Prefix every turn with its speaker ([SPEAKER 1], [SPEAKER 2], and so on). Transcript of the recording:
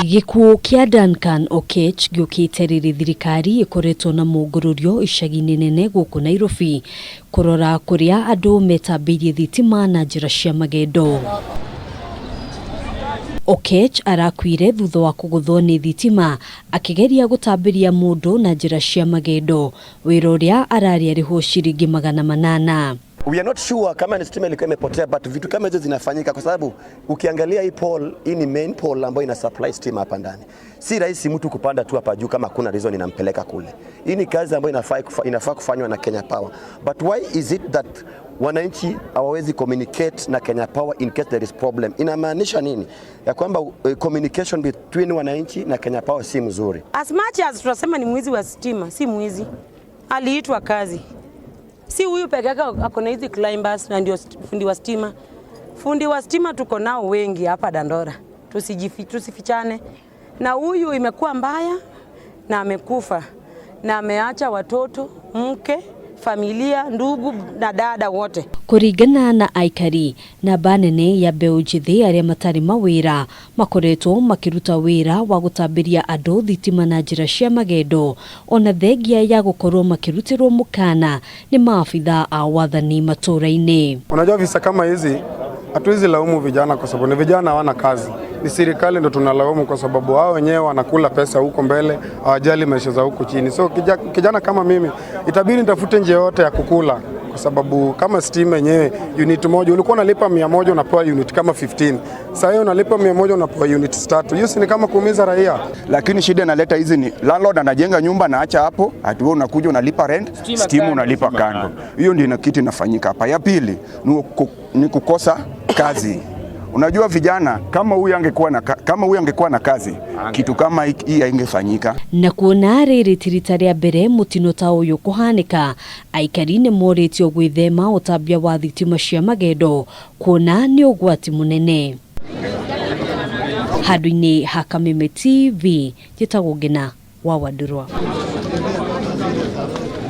[SPEAKER 1] Gikuo kia Dancan Okech giukite riri thirikari ikoretwo na mungururio icagi-ini nene guku Nairobi kurora kuria andu metambirie thitima na njira cia magendo. Okech arakuire thutha wa kuguthwo ni thitima akigeria gutambiria mundu na njira cia magendo, wira uria arari ariho ciringi 800.
[SPEAKER 2] We are not sure kama ni stima ilikuwa imepotea, but vitu kama hizo zinafanyika kwa sababu ukiangalia hii pole, hii ni main pole ambayo ina supply stima hapa ndani. Si rahisi mtu kupanda tu hapa juu kama kuna reason inampeleka kule. Hii ni kazi ambayo inafaa kufanywa na Kenya Power. But why is it that wananchi hawawezi communicate na Kenya Power in case there is problem? Inamaanisha nini? Ya kwamba communication between wananchi na Kenya Power si mzuri.
[SPEAKER 3] As much as tunasema ni mwizi wa stima, si mwizi. Aliitwa kazi. Si huyu peke yake ako na hizi climbers na ndio fundi wa stima. Fundi wa stima tuko nao wengi hapa Dandora. Tusifichane. Na huyu imekuwa mbaya na amekufa. Na ameacha watoto, mke, familia, ndugu na dada wote.
[SPEAKER 1] Kurerikana na aikari na banene ya mbeu njithi aria matari mawira makoretwo makiruta wira wa gutambiria andu thitima na njira cia magendo, ona thengia ya gukorwo makirutirwo mukana ni maafitha a wathani matura-ini.
[SPEAKER 4] Unajua visa kama hizi hatuwezi laumu vijana kwa sababu ni vijana hawana kazi. Ni serikali ndo tunalaumu kwa sababu wao wenyewe wanakula pesa huko mbele, hawajali maisha za huko chini. So kijana kama mimi itabidi nitafute njia yote ya kukula kwa sababu kama stima yenyewe unit moja ulikuwa unalipa 100 unapewa unit kama 15. Sasa hiyo unalipa 100 unapewa unit 3. Hiyo ni kama kuumiza raia.
[SPEAKER 5] Lakini shida inaleta hizi ni landlord anajenga nyumba na acha hapo, ati wewe unakuja unalipa rent, stima unalipa kando. Hiyo ndio kitu inafanyika hapa. Ya pili ni kukosa kazi. Unajua vijana kama huyu angekuwa na kazi kitu kama hii haingefanyika.
[SPEAKER 1] Na kuona riri tirita ria mbere mutino ta uyu kuhanika, aikari ni moritio gwithema utambia wa thitima cia magendo kuona ni ugwati munene. Handu-ini ha Kameme TV, njitagwo Ngina wa Wandurwa.